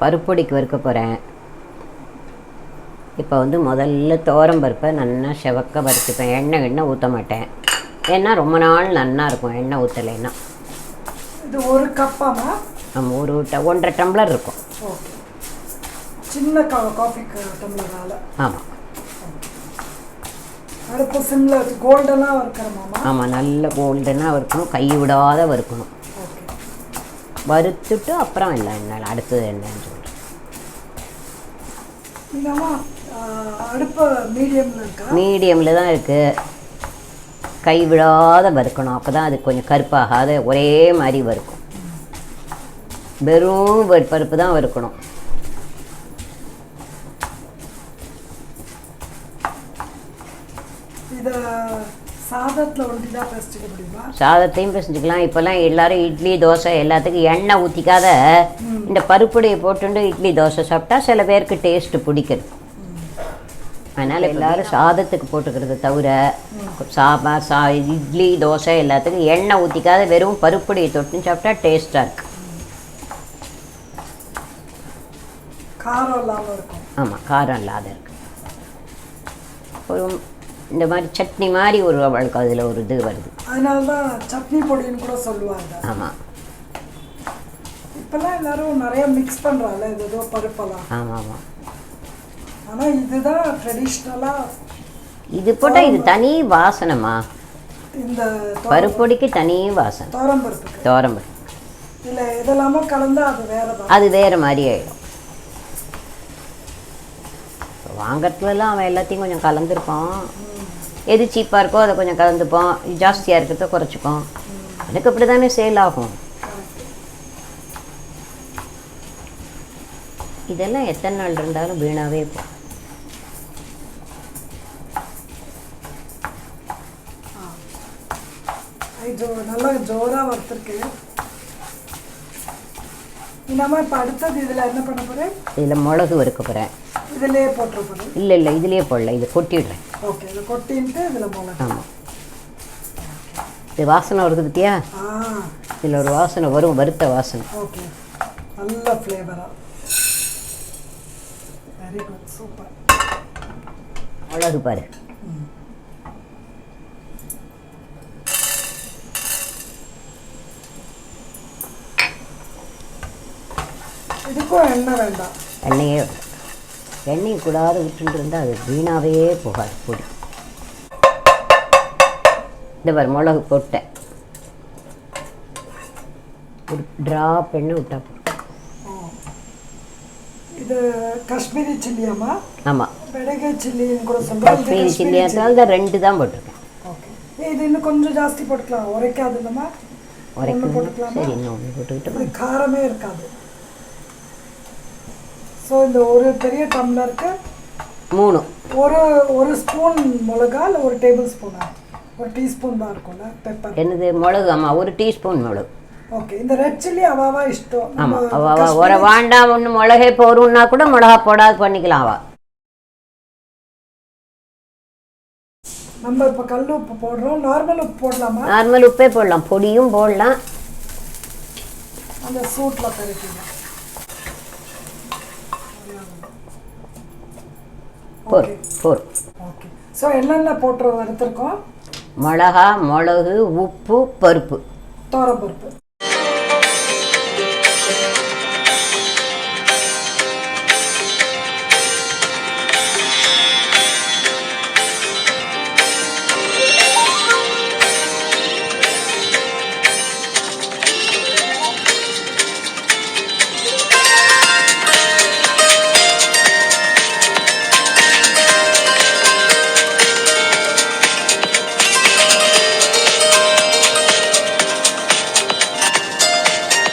பருப்பொடிக்கு வறுக்க போகிறேன். இப்போ வந்து முதல்ல துவரம்பருப்பை நல்லா செவக்க வறுத்துப்பேன். எண்ணெய் ஊற்ற மாட்டேன், ஏன்னா ரொம்ப நாள் நல்லா இருக்கும் எண்ணெய் ஊற்றலைன்னா. இது ஒரு கப்பாமா? நம்ம 1.5 டம்ளர் இருக்கும். ஓகே, சின்ன காஃபி டம்ளரால். ஆமாம். அடுப்பு சிம்மில் கோல்டனாக வறுக்கிறோமாமா? ஆமாம், நல்ல கோல்டனாக வறுக்கணும், கை விடாத வறுக்கணும். ஓகே, வறுத்துட்டு அப்புறம் இல்லை என்னால் அடுத்தது என்னன்னு சொல்கிறேன். இல்லைம்மா, அடுப்பு மீடியமில் இருக்கா? மீடியமில் தான் இருக்குது. கை விடாத வறுக்கணும், அப்போ தான் அது கொஞ்சம் கருப்பாகாத ஒரே மாதிரி வறுக்கும். வெறும் பருப்பு தான் வறுக்கணும். இதை சாதத்தில் ஒண்டி தான் பிசைச்சிக்க முடியுமா? சாதத்தையும் பிசைஞ்சிக்கலாம். இப்போல்லாம் எல்லோரும் இட்லி தோசை எல்லாத்துக்கும் எண்ணெய் ஊற்றிக்காத இந்த பருப்புடையை போட்டுட்டு இட்லி தோசை சாப்பிட்டா சில பேருக்கு டேஸ்ட்டு பிடிக்குது. அதனால் எல்லோரும் சாதத்துக்கு போட்டுக்கிறது தவிர இட்லி தோசை எல்லாத்துக்கும் எண்ணெய் ஊற்றிக்காத வெறும் பருப்புடையை தொட்டுன்னு சாப்பிட்டா டேஸ்ட்டாக இருக்குது. காரம் இல்லாமல் இருக்கும். ஆமாம், காரம் இல்லாத இருக்குது. ஒரு இந்த மாதிரி சட்னி மாதிரி ஒரு அவளுக்கு அதில் ஒரு இது வருது. அதனால தான் சட்னி பொடின்னு கூட சொல்லுவாங்க. ஆமாம், இப்போல்லாம் எல்லோரும் நிறைய மிக்ஸ் பண்ணுறாங்க இது ஏதோ பருப்பெல்லாம். ஆமாம் ஆமாம். ஆனால் இதுதான் ட்ரெடிஷ்னலாக. இது போட்டால் இது தனி வாசனைமா. இந்த பருப்பொடிக்கு தனி வாசனை. துவரம்பருப்பு இல்லை இதெல்லாமோ கலந்தால் அது வேறு தான். அது வேறு மாதிரி ஆகிடும். வாங்கறதுலாம் அவன் எல்லாத்தையும் கொஞ்சம் கலந்துருப்பான். எது சீப்பாக இருக்கோ அதை கொஞ்சம் கலந்துப்போம், ஜாஸ்தியாக இருக்கிறத குறைச்சிப்போம். எனக்கு அப்படி தானே சேல் ஆகும். இதெல்லாம் எத்தனை நாள் இருந்தாலும் வீணாகவே இருக்கும். நல்லா ஜோராக வறுத்துருக்கு. நம்ம இப்போ அடுத்தது இதில் என்ன பண்ண போகிறேன்? இதில் மிளகு வறுக்க போகிறேன். இதிலே போட்டுருப்பேன்? இல்லை இல்லை, இதிலே போடல, இது கொட்டிடுறேன். ஓகே, இதை கொட்டின்ட்டு இதில் மிளகு. ஆமாம், இது வாசனை வருது பற்றியா? இதில் ஒரு வாசனை வரும், வறுத்த வாசனை. ஓகே, நல்ல ஃப்ளேவராக. Very good, super. மிளகு பாரு. இதுக்கும் எண்ணெய் வேண்டாம்? எண்ணெய் கூடாத விட்டுட்டு இருந்தால் அது வீணாகவே போகாது பொடி. இந்த பாரு, மிளகு போட்டேன், ஒரு ட்ராப் எண்ணெய் விட்டா போட்டேன். இது காஷ்மீரி சில்லியாமா? ஆமாம், மிளகு சில்லின்னு கூட சொல்லுவாங்க. காஷ்மீரி சில்லியால் தான் 2 தான் போட்டிருக்கேன். ஓகே, இது இன்னும் கொஞ்சம் ஜாஸ்தி போட்டுக்கலாம், உரைக்காது இல்லைம்மா? போட்டுக்கலாம். சரி, இன்னும் ஒன்று போட்டுக்கிட்டு காரமே இருக்காது. ஸோ இந்த ஒரு பெரிய டம்ளருக்கு 3 ஒரு ஸ்பூன் மிளகா, இல்லை 1 டேபிள் ஸ்பூனா? 1 டீஸ்பூன் தான் இருக்கும்ல பெப்பர். என்னது மிளகு? ஆமாம், 1 டீஸ்பூன் மிளகு. ஓகே, இந்த ரெட் சில்லி அவாவா இஷ்டம். ஆமாம், அவாவா ஒரு வேண்டாம் ஒன்று மிளகே போடும்னா கூட மிளகா போடாது பண்ணிக்கலாம். அவா நம்ம இப்போ கல் உப்பு போடுறோம், நார்மல் உப்பு போடலாமா? நார்மல் உப்பே போடலாம், பொடியும் போடலாம். அந்த சூட்டில் கரைக்கிங்க. ஓகே. ஸோ என்னென்ன போட்டு வறுத்துருக்கோம்? மிளகா, மிளகு, உப்பு, பருப்பு, துவரம்பருப்பு.